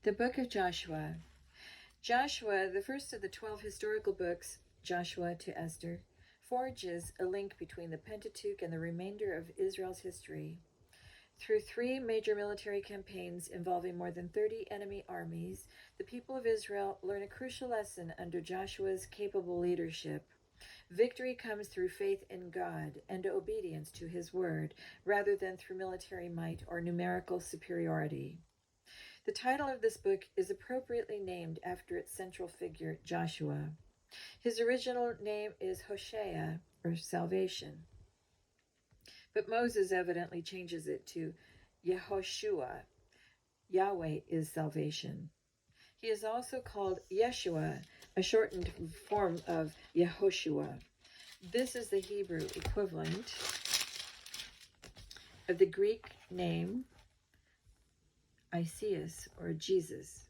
The Book of Joshua. Joshua, the first of the 12 historical books, Joshua to Esther, forges a link between the Pentateuch and the remainder of Israel's history. Through 3 major military campaigns involving more than 30 enemy armies, the people of Israel learn a crucial lesson under Joshua's capable leadership. Victory comes through faith in God and obedience to his word, rather than through military might or numerical superiority. The title of this book is appropriately named after its central figure, Joshua. His original name is Hosea, or salvation. But Moses evidently changes it to Yehoshua. Yahweh is salvation. He is also called Yeshua, a shortened form of Yehoshua. This is the Hebrew equivalent of the Greek name Isaias, or Jesus.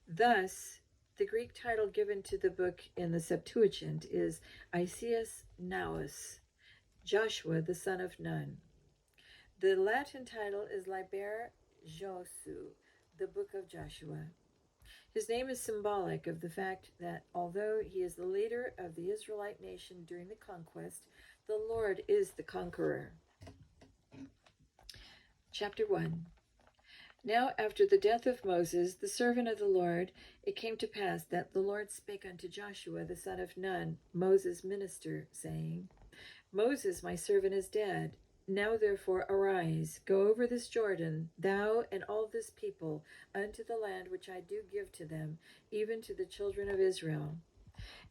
Thus, the Greek title given to the book in the Septuagint is Isaias Naus, Joshua the son of Nun. The Latin title is Liber Josu, the book of Joshua. His name is symbolic of the fact that although he is the leader of the Israelite nation during the conquest, the Lord is the conqueror. Chapter 1. Now after the death of Moses, the servant of the Lord, it came to pass that the Lord spake unto Joshua the son of Nun, Moses' minister, saying, Moses my servant is dead. Now therefore arise, go over this Jordan, thou and all this people, unto the land which I do give to them, even to the children of Israel.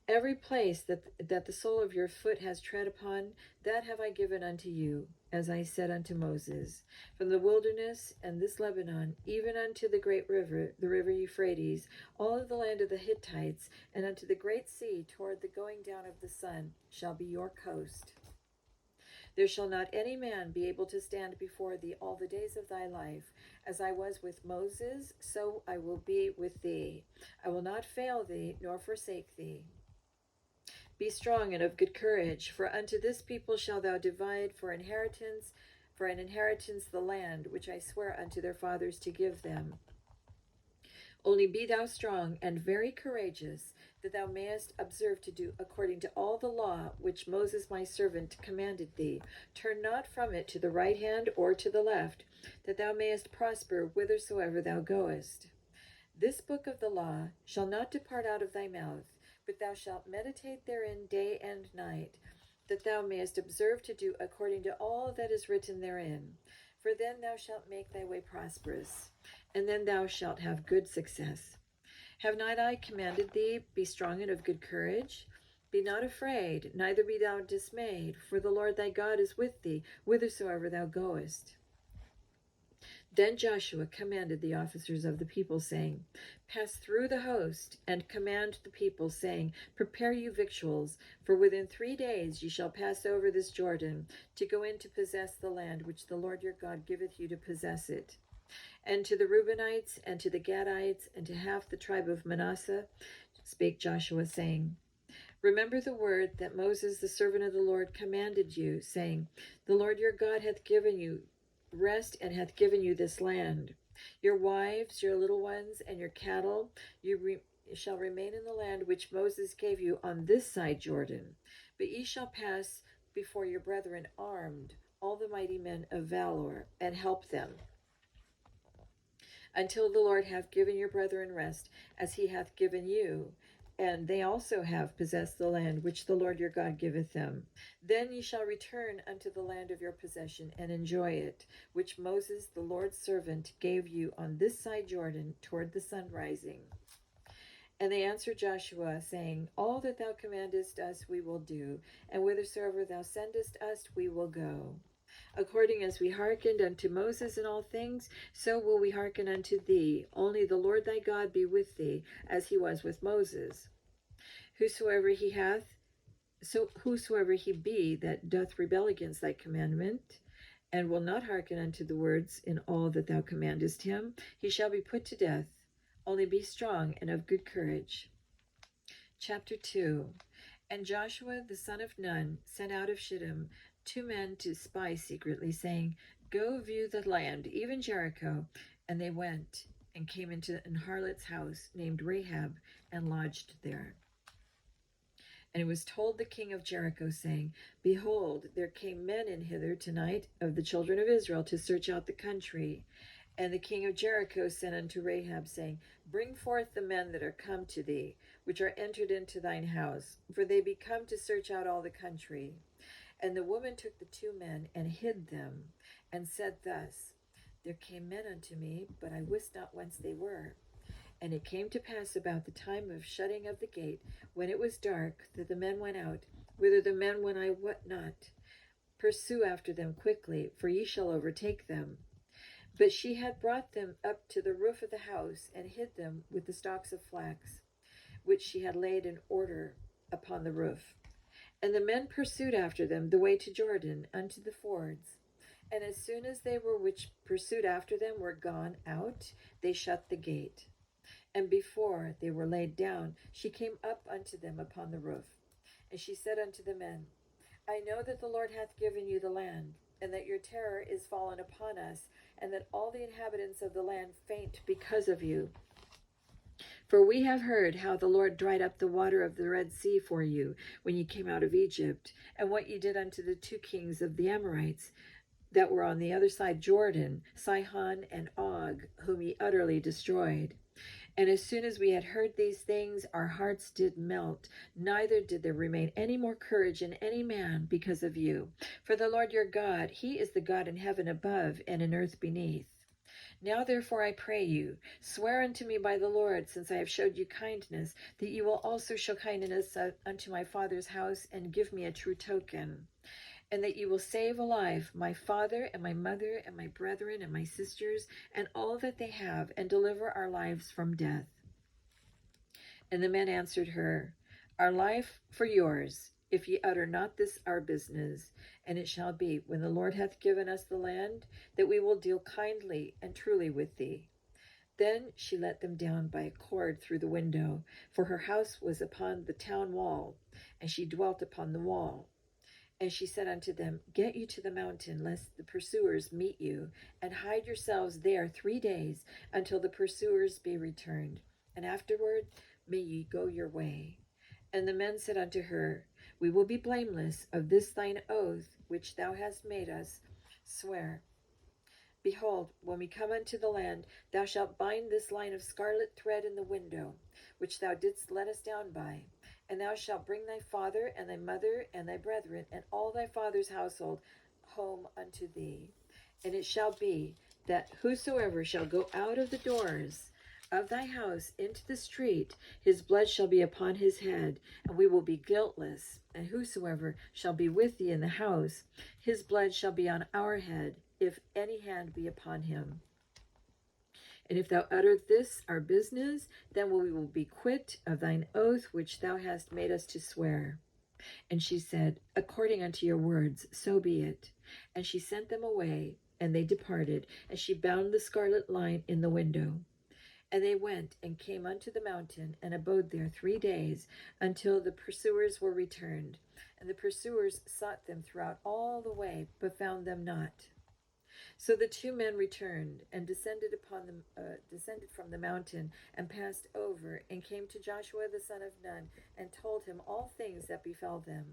Every place that the sole of your foot has tread upon, that have I given unto you, as I said unto Moses, from the wilderness and this Lebanon, even unto the great river, the river Euphrates, all of the land of the Hittites, and unto the great sea toward the going down of the sun, shall be your coast. There shall not any man be able to stand before thee all the days of thy life. As I was with Moses, so I will be with thee. I will not fail thee, nor forsake thee. Be strong and of good courage, for unto this people shalt thou divide for an inheritance the land which I swear unto their fathers to give them. Only be thou strong and very courageous, that thou mayest observe to do according to all the law which Moses my servant commanded thee. Turn not from it to the right hand or to the left, that thou mayest prosper whithersoever thou goest. This book of the law shall not depart out of thy mouth, but thou shalt meditate therein day and night, that thou mayest observe to do according to all that is written therein. For then thou shalt make thy way prosperous, and then thou shalt have good success. Have not I commanded thee, be strong and of good courage? Be not afraid, neither be thou dismayed, for the Lord thy God is with thee, whithersoever thou goest. Then Joshua commanded the officers of the people, saying, Pass through the host, and command the people, saying, Prepare you victuals, for within 3 days ye shall pass over this Jordan, to go in to possess the land which the Lord your God giveth you to possess it. And to the Reubenites, and to the Gadites, and to half the tribe of Manasseh, spake Joshua, saying, Remember the word that Moses the servant of the Lord commanded you, saying, The Lord your God hath given you rest, and hath given you this land. Your wives, your little ones, and your cattle, shall remain in the land which Moses gave you on this side Jordan. But ye shall pass before your brethren armed, all the mighty men of valor, and help them, until the Lord have given your brethren rest, as he hath given you, and they also have possessed the land which the Lord your God giveth them. Then ye shall return unto the land of your possession, and enjoy it, which Moses the Lord's servant gave you on this side Jordan, toward the sun rising. And they answered Joshua, saying, All that thou commandest us we will do, and whithersoever thou sendest us we will go. According as we hearkened unto Moses in all things, so will we hearken unto thee. Only the Lord thy God be with thee, as he was with Moses. Whosoever he be that doth rebel against thy commandment, and will not hearken unto the words in all that thou commandest him, he shall be put to death. Only be strong and of good courage. Chapter 2. And Joshua the son of Nun sent out of Shittim 2 men to spy secretly, saying, Go view the land, even Jericho. And they went. and came into an harlot's house named Rahab and lodged there. And it was told the king of Jericho, saying, Behold, there came men in hither tonight of the children of Israel to search out the country. And the king of Jericho sent unto Rahab, saying, Bring forth the men that are come to thee, which are entered into thine house, for they be come to search out all the country. And the woman took the two men and hid them, and said thus, There came men unto me, but I wist not whence they were. And it came to pass about the time of shutting of the gate, when it was dark, that the men went out, whither the men went I wot not. Pursue after them quickly, for ye shall overtake them. But she had brought them up to the roof of the house, and hid them with the stalks of flax, which she had laid in order upon the roof. And the men pursued after them the way to Jordan, unto the fords. And as soon as they were which pursued after them were gone out, they shut the gate. And before they were laid down, she came up unto them upon the roof. And she said unto the men, I know that the Lord hath given you the land, and that your terror is fallen upon us, and that all the inhabitants of the land faint because of you. For we have heard how the Lord dried up the water of the Red Sea for you when ye came out of Egypt, and what ye did unto the two kings of the Amorites that were on the other side Jordan, Sihon and Og, whom ye utterly destroyed. And as soon as we had heard these things, our hearts did melt, neither did there remain any more courage in any man because of you. For the Lord your God, he is the God in heaven above and in earth beneath. Now therefore I pray you, swear unto me by the Lord, since I have showed you kindness, that you will also show kindness unto my father's house, and give me a true token. And that you will save alive my father and my mother and my brethren and my sisters and all that they have, and deliver our lives from death. And the men answered her, Our life for yours, if ye utter not this our business. And it shall be, when the Lord hath given us the land, that we will deal kindly and truly with thee. Then she let them down by a cord through the window, for her house was upon the town wall, and she dwelt upon the wall. And she said unto them, Get you to the mountain, lest the pursuers meet you, and hide yourselves there 3 days, until the pursuers be returned. And afterward may ye go your way. And the men said unto her, We will be blameless of this thine oath, which thou hast made us swear. Behold, when we come unto the land, thou shalt bind this line of scarlet thread in the window, which thou didst let us down by. And thou shalt bring thy father and thy mother and thy brethren and all thy father's household home unto thee. And it shall be that whosoever shall go out of the doors of thy house into the street, his blood shall be upon his head, and we will be guiltless. And whosoever shall be with thee in the house, his blood shall be on our head, if any hand be upon him. And if thou utter this our business, then we will be quit of thine oath which thou hast made us to swear. And she said, According unto your words, so be it. And she sent them away, and they departed, and she bound the scarlet line in the window. And they went and came unto the mountain, and abode there 3 days, until the pursuers were returned. And the pursuers sought them throughout all the way, but found them not. So the two men returned and descended from the mountain, and passed over, and came to Joshua the son of Nun, and told him all things that befell them.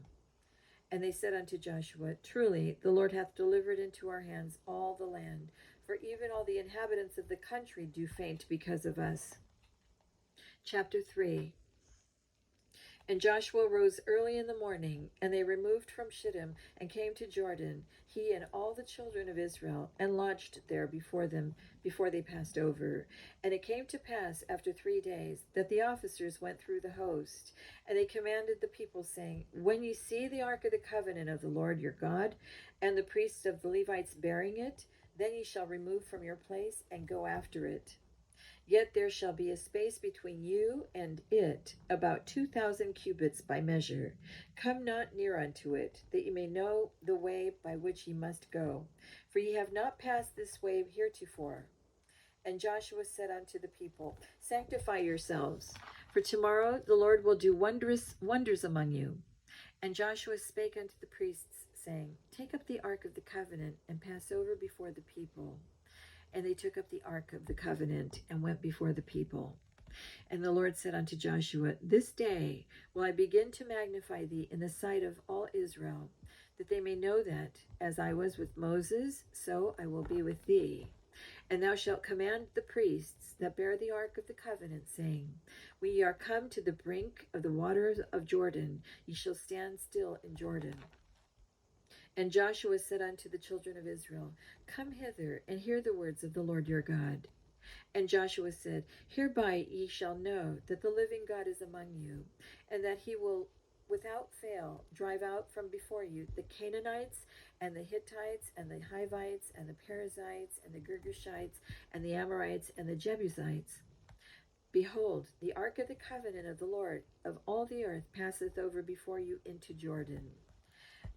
And they said unto Joshua, Truly the Lord hath delivered into our hands all the land, for even all the inhabitants of the country do faint because of us. Chapter 3. And Joshua rose early in the morning, and they removed from Shittim, and came to Jordan, he and all the children of Israel, and lodged there before they passed over. And it came to pass after 3 days, that the officers went through the host, and they commanded the people, saying, When ye see the ark of the covenant of the Lord your God, and the priests of the Levites bearing it, then ye shall remove from your place, and go after it. Yet there shall be a space between you and it, about 2,000 cubits by measure. Come not near unto it, that ye may know the way by which ye must go, for ye have not passed this way heretofore. And Joshua said unto the people, Sanctify yourselves, for tomorrow the Lord will do wonders among you. And Joshua spake unto the priests, saying, Take up the ark of the covenant, and pass over before the people. And they took up the ark of the covenant and went before the people. And the Lord said unto Joshua, This day will I begin to magnify thee in the sight of all Israel, that they may know that, as I was with Moses, so I will be with thee. And thou shalt command the priests that bear the ark of the covenant, saying, When ye are come to the brink of the waters of Jordan, ye shall stand still in Jordan. And Joshua said unto the children of Israel, Come hither, and hear the words of the Lord your God. And Joshua said, Hereby ye shall know that the living God is among you, and that he will without fail drive out from before you the Canaanites, and the Hittites, and the Hivites, and the Perizzites, and the Girgashites, and the Amorites, and the Jebusites. Behold, the ark of the covenant of the Lord of all the earth passeth over before you into Jordan.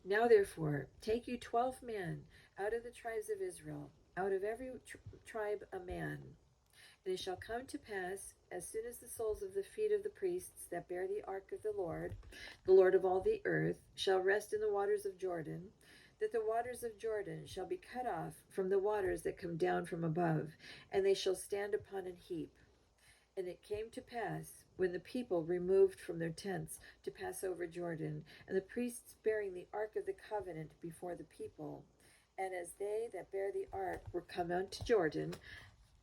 Now therefore, take you 12 men out of the tribes of Israel, out of every tribe a man. And it shall come to pass, as soon as the soles of the feet of the priests that bear the ark of the Lord of all the earth, shall rest in the waters of Jordan, that the waters of Jordan shall be cut off from the waters that come down from above, and they shall stand upon an heap. And it came to pass, when the people removed from their tents to pass over Jordan, and the priests bearing the ark of the covenant before the people, and as they that bear the ark were come unto Jordan,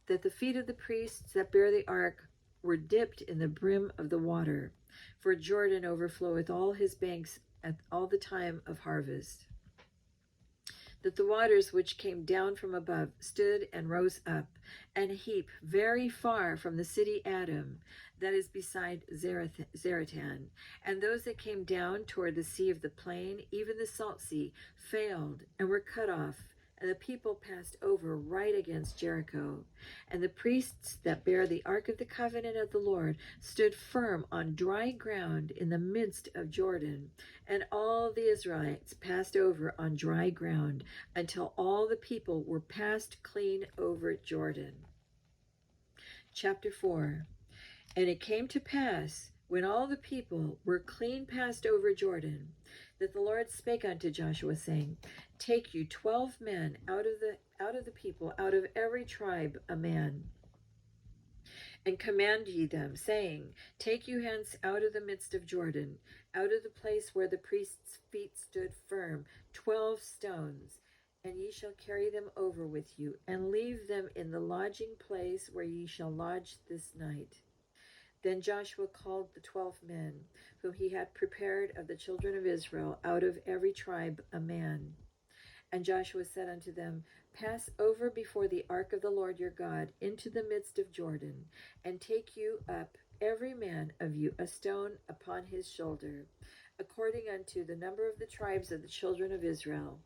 that the feet of the priests that bear the ark were dipped in the brim of the water, for Jordan overfloweth all his banks at all the time of harvest. That the waters which came down from above stood and rose up, an heap very far from the city Adam, that is beside Zaratan. And those that came down toward the sea of the plain, even the salt sea, failed and were cut off, and the people passed over right against Jericho. And the priests that bear the ark of the covenant of the Lord stood firm on dry ground in the midst of Jordan. And all the Israelites passed over on dry ground until all the people were passed clean over Jordan. Chapter 4. And it came to pass, when all the people were clean passed over Jordan, that the Lord spake unto Joshua, saying, Take you 12 men out of the people, out of every tribe a man, and command ye them, saying, Take you hence out of the midst of Jordan, out of the place where the priest's feet stood firm, 12 stones, and ye shall carry them over with you, and leave them in the lodging place where ye shall lodge this night. Then Joshua called the 12 men, whom he had prepared of the children of Israel, out of every tribe a man. And Joshua said unto them, Pass over before the ark of the Lord your God into the midst of Jordan, and take you up every man of you a stone upon his shoulder, according unto the number of the tribes of the children of Israel,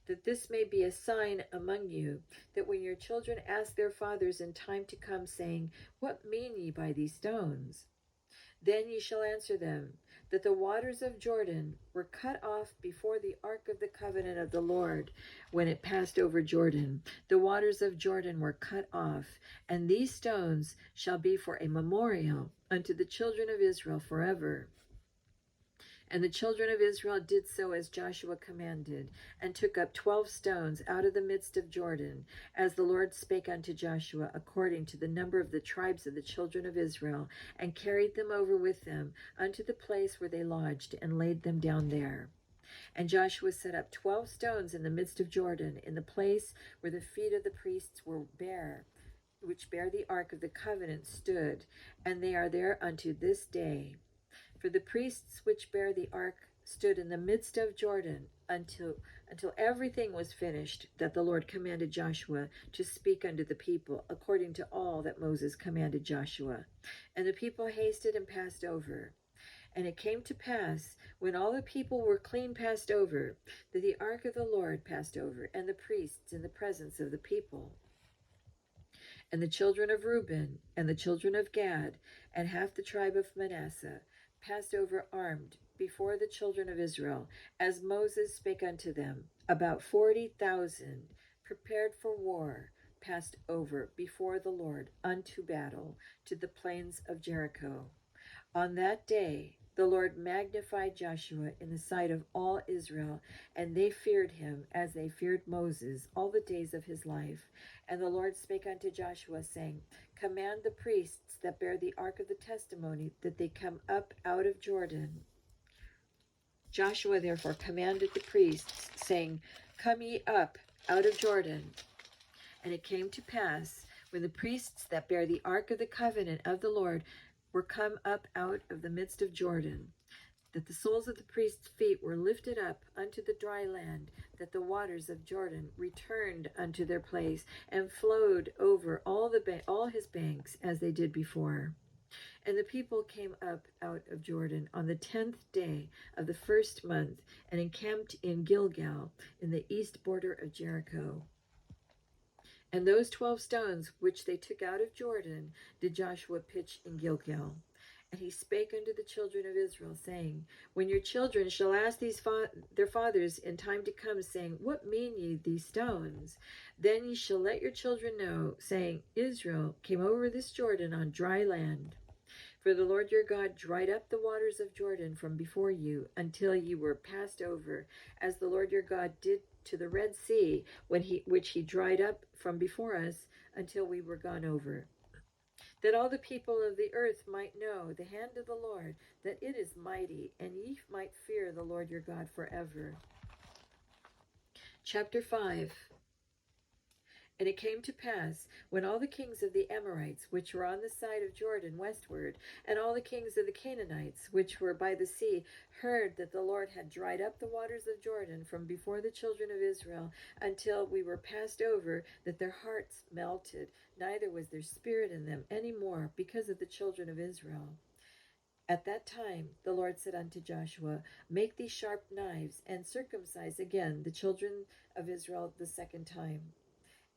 that this may be a sign among you, that when your children ask their fathers in time to come, saying, What mean ye by these stones? Then ye shall answer them, that the waters of Jordan were cut off before the ark of the covenant of the Lord, when it passed over Jordan. The waters of Jordan were cut off, and these stones shall be for a memorial unto the children of Israel forever. And the children of Israel did so as Joshua commanded, and took up 12 stones out of the midst of Jordan, as the Lord spake unto Joshua, according to the number of the tribes of the children of Israel, and carried them over with them unto the place where they lodged, and laid them down there. And Joshua set up 12 stones in the midst of Jordan, in the place where the feet of the priests were bare, which bear the ark of the covenant stood, and they are there unto this day. For the priests which bear the ark stood in the midst of Jordan until everything was finished that the Lord commanded Joshua to speak unto the people, according to all that Moses commanded Joshua. And the people hasted and passed over. And it came to pass, when all the people were clean passed over, that the ark of the Lord passed over, and the priests in the presence of the people. And the children of Reuben, and the children of Gad, and half the tribe of Manasseh, passed over armed before the children of Israel, as Moses spake unto them. About 40,000, prepared for war, passed over before the Lord unto battle to the plains of Jericho. On that day The Lord magnified Joshua in the sight of all Israel, and they feared him as they feared Moses all the days of his life. And the Lord spake unto Joshua, saying, Command the priests that bear the ark of the testimony that they come up out of Jordan. Joshua therefore commanded the priests, saying, Come ye up out of Jordan. And it came to pass, when the priests that bear the ark of the covenant of the Lord were come up out of the midst of Jordan, that the soles of the priests' feet were lifted up unto the dry land, that the waters of Jordan returned unto their place, and flowed over all his banks as they did before. And the people came up out of Jordan on the 10th day of the first month, and encamped in Gilgal, in the east border of Jericho. And those 12 stones which they took out of Jordan did Joshua pitch in Gilgal. And he spake unto the children of Israel, saying, When your children shall ask their fathers in time to come, saying, What mean ye these stones? Then ye shall let your children know, saying, Israel came over this Jordan on dry land. For the Lord your God dried up the waters of Jordan from before you, until ye were passed over, as the Lord your God did to the Red Sea, which he dried up from before us, until we were gone over. That all the people of the earth might know the hand of the Lord, that it is mighty, and ye might fear the Lord your God forever. Chapter 5. And it came to pass, when all the kings of the Amorites, which were on the side of Jordan westward, and all the kings of the Canaanites, which were by the sea, heard that the Lord had dried up the waters of Jordan from before the children of Israel, until we were passed over, that their hearts melted, neither was there spirit in them any more, because of the children of Israel. At that time the Lord said unto Joshua, Make thee sharp knives, and circumcise again the children of Israel the second time.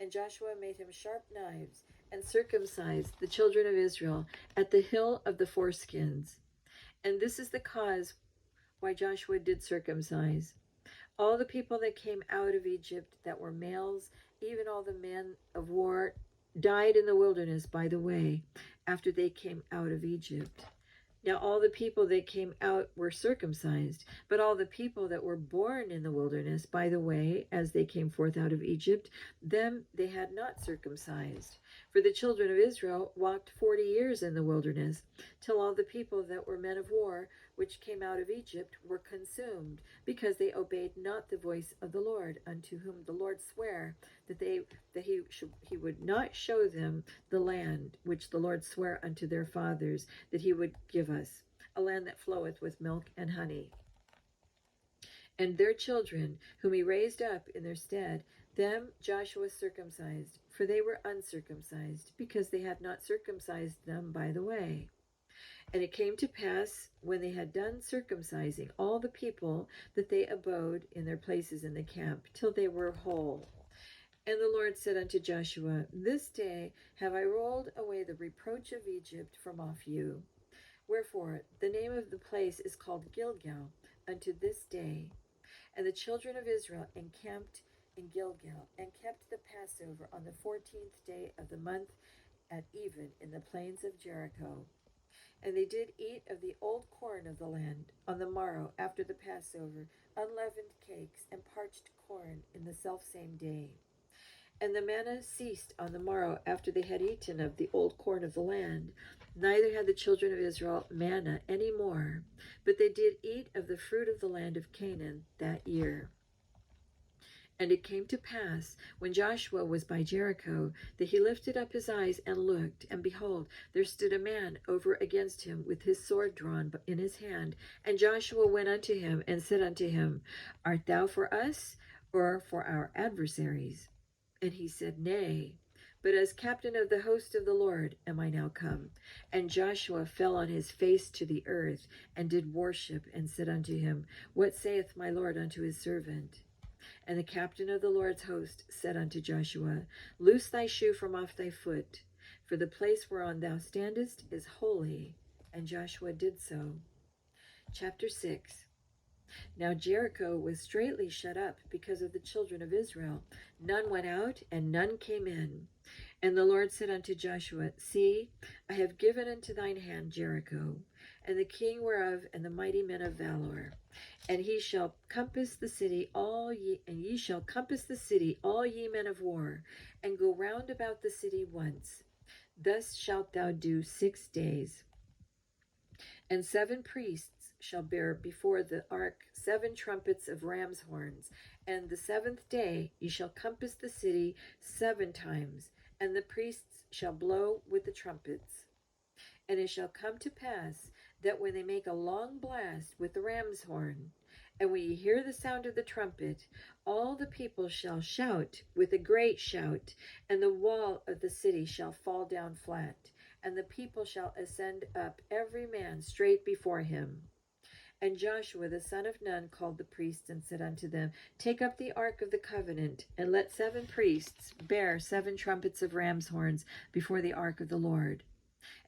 And Joshua made him sharp knives, and circumcised the children of Israel at the hill of the foreskins. And this is the cause why Joshua did circumcise. All the people that came out of Egypt that were males, even all the men of war, died in the wilderness by the way, after they came out of Egypt. Now all the people that came out were circumcised, but all the people that were born in the wilderness by the way, as they came forth out of Egypt, them they had not circumcised. For the children of Israel walked 40 years in the wilderness, till all the people that were men of war, which came out of Egypt, were consumed, because they obeyed not the voice of the Lord, unto whom the Lord sware that he would not show them the land which the Lord sware unto their fathers that he would give us, a land that floweth with milk and honey. And their children, whom he raised up in their stead, them Joshua circumcised, for they were uncircumcised, because they had not circumcised them by the way. And it came to pass, when they had done circumcising all the people, that they abode in their places in the camp, till they were whole. And the Lord said unto Joshua, This day have I rolled away the reproach of Egypt from off you. Wherefore the name of the place is called Gilgal unto this day. And the children of Israel encamped in Gilgal, and kept the Passover on the 14th day of the month at even in the plains of Jericho. And they did eat of the old corn of the land on the morrow after the Passover, unleavened cakes and parched corn in the selfsame day. And the manna ceased on the morrow after they had eaten of the old corn of the land. Neither had the children of Israel manna any more, but they did eat of the fruit of the land of Canaan that year. And it came to pass, when Joshua was by Jericho, that he lifted up his eyes and looked, and behold, there stood a man over against him with his sword drawn in his hand. And Joshua went unto him and said unto him, Art thou for us, or for our adversaries? And he said, Nay, but as captain of the host of the Lord am I now come. And Joshua fell on his face to the earth, and did worship, and said unto him, What saith my Lord unto his servant? And the captain of the Lord's host said unto Joshua, Loose thy shoe from off thy foot, for the place whereon thou standest is holy. And Joshua did so. Chapter 6. Now Jericho was straitly shut up because of the children of Israel. None went out, and none came in. And the Lord said unto Joshua, See, I have given into thine hand Jericho, and the king whereof, and the mighty men of valor. And he shall compass the city, and ye shall compass the city, all ye men of war, and go round about the city once. Thus shalt thou do 6 days. And 7 priests shall bear before the ark 7 trumpets of ram's horns. And the 7th day ye shall compass the city 7 times, and the priests shall blow with the trumpets. And it shall come to pass that when they make a long blast with the ram's horn, and when ye hear the sound of the trumpet, all the people shall shout with a great shout, and the wall of the city shall fall down flat, and the people shall ascend up every man straight before him. And Joshua the son of Nun called the priests, and said unto them, Take up the ark of the covenant, and let 7 priests bear 7 trumpets of ram's horns before the ark of the Lord.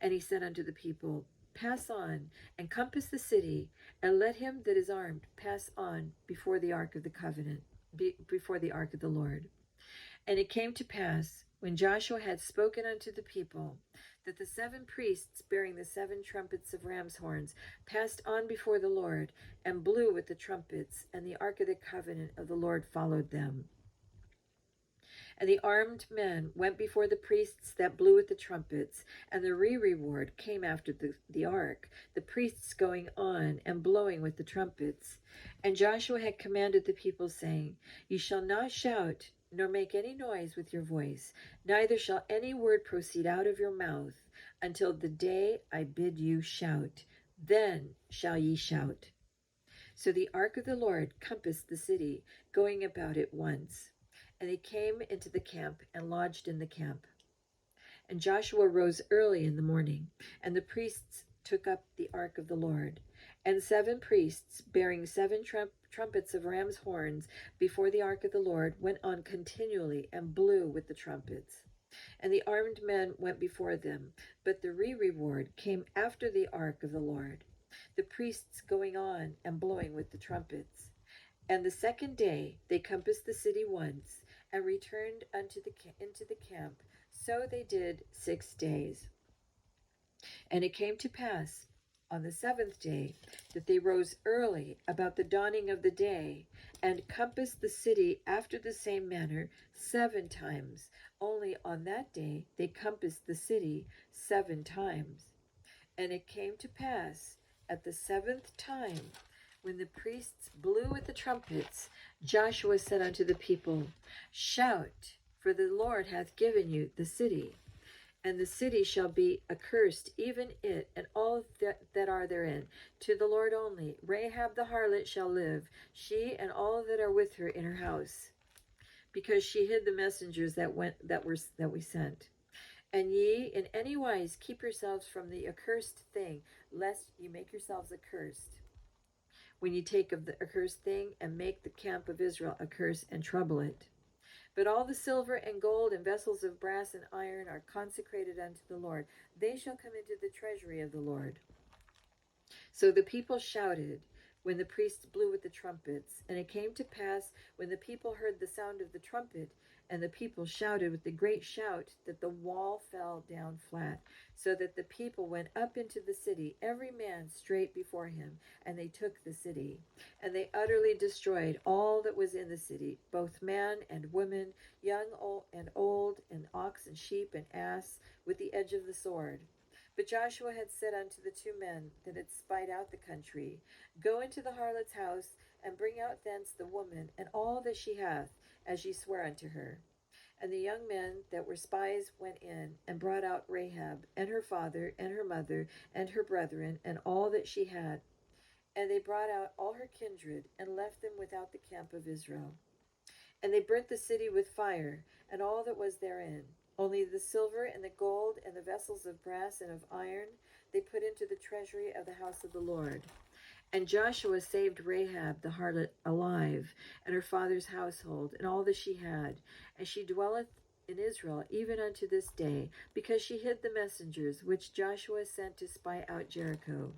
And he said unto the people, Pass on, and compass the city, and let him that is armed pass on before the ark of the covenant, before the ark of the Lord. And it came to pass, when Joshua had spoken unto the people, that the 7 priests bearing the 7 trumpets of ram's horns passed on before the Lord, and blew with the trumpets, and the ark of the covenant of the Lord followed them. And the armed men went before the priests that blew with the trumpets, and the reward came after the ark, the priests going on and blowing with the trumpets. And Joshua had commanded the people, saying, Ye shall not shout, nor make any noise with your voice, neither shall any word proceed out of your mouth, until the day I bid you shout. Then shall ye shout. So the ark of the Lord compassed the city, going about it once. And they came into the camp, and lodged in the camp. And Joshua rose early in the morning, and the priests took up the ark of the Lord. And 7 priests, bearing 7 trumpets of ram's horns before the ark of the Lord, went on continually, and blew with the trumpets. And the armed men went before them, but the reward came after the ark of the Lord, the priests going on and blowing with the trumpets. And the 2nd day they compassed the city once, and returned into the camp. So they did 6 days. And it came to pass on the 7th day that they rose early about the dawning of the day, and compassed the city after the same manner 7 times. Only on that day they compassed the city 7 times. And it came to pass at the 7th time, when the priests blew with the trumpets, Joshua said unto the people, Shout, for the Lord hath given you the city. And the city shall be accursed, even it and all that are therein, to the Lord only. Rahab the harlot shall live, she and all that are with her in her house, because she hid the messengers that we sent. And ye in any wise keep yourselves from the accursed thing, lest ye make yourselves accursed, when you take of the accursed thing, and make the camp of Israel a curse, and trouble it. But all the silver and gold and vessels of brass and iron are consecrated unto the Lord. They shall come into the treasury of the Lord. So the people shouted when the priests blew with the trumpets. And it came to pass, when the people heard the sound of the trumpet, and the people shouted with a great shout, that the wall fell down flat, so that the people went up into the city, every man straight before him, and they took the city. And they utterly destroyed all that was in the city, both man and woman, young and old, and ox and sheep and ass, with the edge of the sword. But Joshua had said unto the 2 men that had spied out the country, Go into the harlot's house, and bring out thence the woman, and all that she hath, as ye swear unto her. And the young men that were spies went in, and brought out Rahab, and her father, and her mother, and her brethren, and all that she had. And they brought out all her kindred, and left them without the camp of Israel. And they burnt the city with fire, and all that was therein. Only the silver and the gold and the vessels of brass and of iron they put into the treasury of the house of the Lord. And Joshua saved Rahab the harlot alive, and her father's household, and all that she had. And she dwelleth in Israel even unto this day, because she hid the messengers which Joshua sent to spy out Jericho.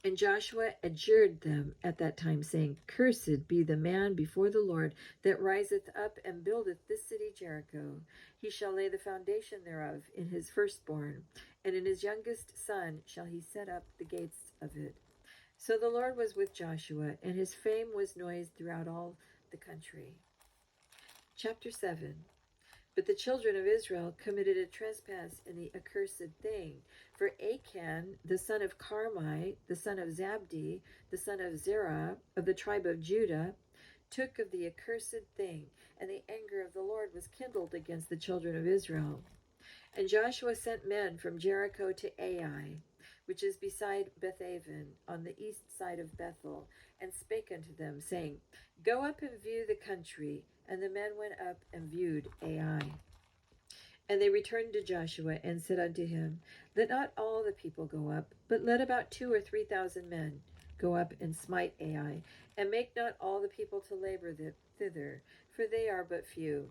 And Joshua adjured them at that time, saying, Cursed be the man before the Lord that riseth up and buildeth this city Jericho. He shall lay the foundation thereof in his firstborn, and in his youngest son shall he set up the gates of it. So the Lord was with Joshua, and his fame was noised throughout all the country. Chapter 7. But the children of Israel committed a trespass in the accursed thing. For Achan, the son of Carmi, the son of Zabdi, the son of Zerah, of the tribe of Judah, took of the accursed thing, and the anger of the Lord was kindled against the children of Israel. And Joshua sent men from Jericho to Ai, which is beside Bethaven, on the east side of Bethel, and spake unto them, saying, Go up and view the country. And the men went up and viewed Ai. And they returned to Joshua and said unto him, Let not all the people go up, but let about 2,000 or 3,000 men go up and smite Ai, and make not all the people to labor thither, for they are but few.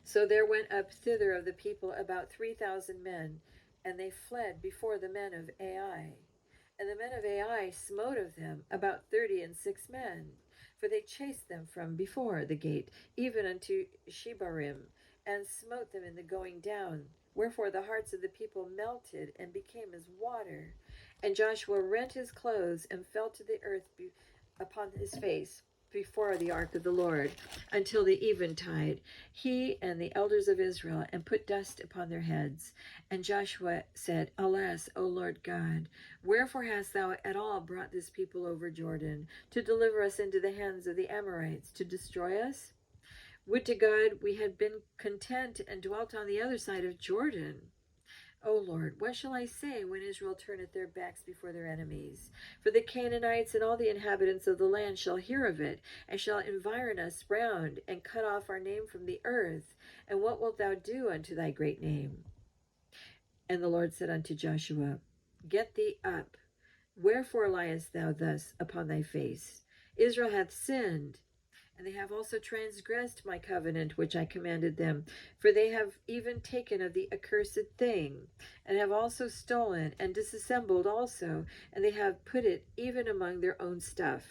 So there went up thither of the people about 3,000 men, and they fled before the men of Ai. And the men of Ai smote of them about 36 men, for they chased them from before the gate, even unto Shebarim, and smote them in the going down. Wherefore the hearts of the people melted and became as water. And Joshua rent his clothes and fell to the earth upon his face before the ark of the Lord until the eventide, he and the elders of Israel, and put dust upon their heads. And Joshua said, Alas, O Lord God, wherefore hast thou at all brought this people over Jordan, to deliver us into the hands of the Amorites, to destroy us? Would to God we had been content and dwelt on the other side of Jordan. O Lord, what shall I say when Israel turneth their backs before their enemies? For the Canaanites and all the inhabitants of the land shall hear of it, and shall environ us round, and cut off our name from the earth. And what wilt thou do unto thy great name? And the Lord said unto Joshua, Get thee up. Wherefore liest thou thus upon thy face? Israel hath sinned, and they have also transgressed my covenant which I commanded them, for they have even taken of the accursed thing, and have also stolen, and disassembled also, and they have put it even among their own stuff.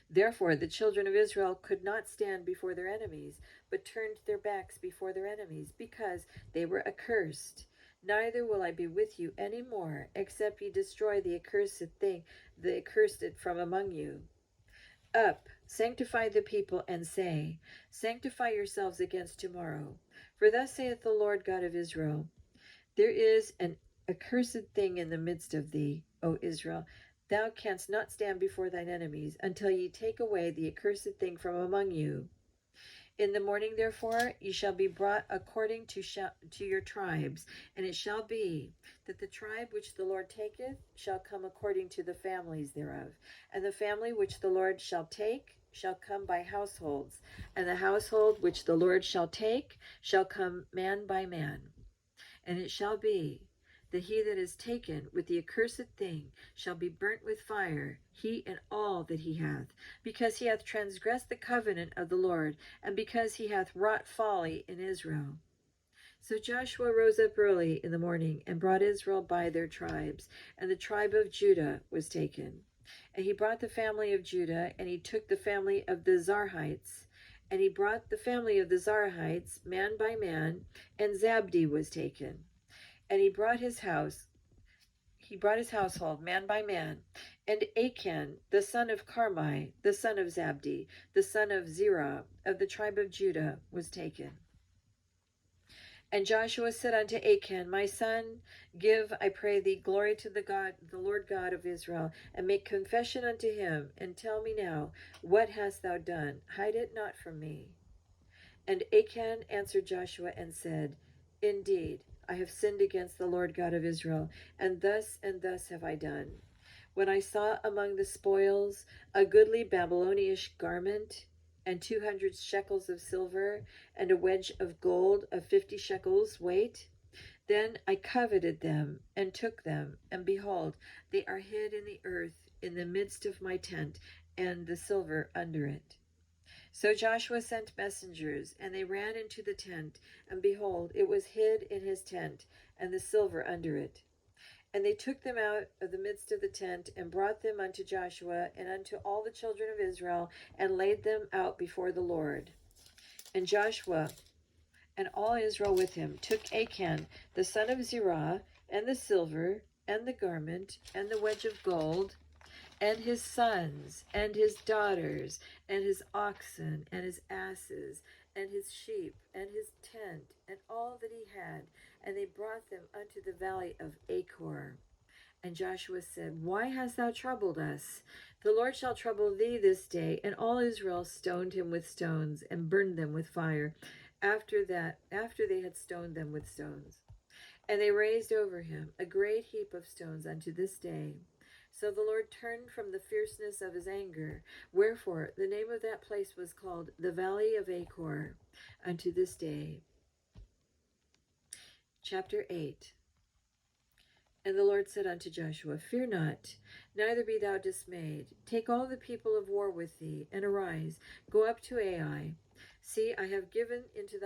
Therefore the children of Israel could not stand before their enemies, but turned their backs before their enemies, because they were accursed. Neither will I be with you any more, except ye destroy the accursed thing, the accursed from among you. Up, sanctify the people, and say, Sanctify yourselves against tomorrow. For thus saith the Lord God of Israel, There is an accursed thing in the midst of thee, O Israel. Thou canst not stand before thine enemies, until ye take away the accursed thing from among you. In the morning, therefore, ye shall be brought according to your tribes, and it shall be that the tribe which the Lord taketh shall come according to the families thereof, and the family which the Lord shall take shall come by households, and the household which the Lord shall take shall come man by man. And it shall be that he that is taken with the accursed thing shall be burnt with fire, he and all that he hath, because he hath transgressed the covenant of the Lord, and because he hath wrought folly in Israel. So Joshua rose up early in the morning, and brought Israel by their tribes, and the tribe of Judah was taken. And he brought the family of Judah, and he took the family of the Zarhites, and he brought the family of the Zarhites, man by man, and Zabdi was taken. And he brought his household, man by man, and Achan, the son of Carmi, the son of Zabdi, the son of Zerah, of the tribe of Judah, was taken. And Joshua said unto Achan, My son, give, I pray thee, glory to the Lord God of Israel, and make confession unto him, and tell me now, what hast thou done? Hide it not from me. And Achan answered Joshua and said, Indeed, I have sinned against the Lord God of Israel, and thus have I done. When I saw among the spoils a goodly Babylonish garment, and 200 shekels of silver, and a wedge of gold of 50 shekels weight, then I coveted them, and took them, and behold, they are hid in the earth in the midst of my tent, and the silver under it. So Joshua sent messengers, and they ran into the tent, and behold, it was hid in his tent, and the silver under it. And they took them out of the midst of the tent, and brought them unto Joshua and unto all the children of Israel, and laid them out before the Lord. And Joshua and all Israel with him took Achan the son of Zerah, and the silver, and the garment, and the wedge of gold, and his sons, and his daughters, and his oxen, and his asses, and his sheep, and his tent, and all that he had, and they brought them unto the valley of Achor. And Joshua said, Why hast thou troubled us? The Lord shall trouble thee this day. And all Israel stoned him with stones, and burned them with fire, after they had stoned them with stones. And they raised over him a great heap of stones unto this day. So the Lord turned from the fierceness of his anger. Wherefore the name of that place was called the Valley of Achor unto this day. Chapter 8. And the Lord said unto Joshua, Fear not, neither be thou dismayed. Take all the people of war with thee, and arise, go up to Ai. See, I have given into thy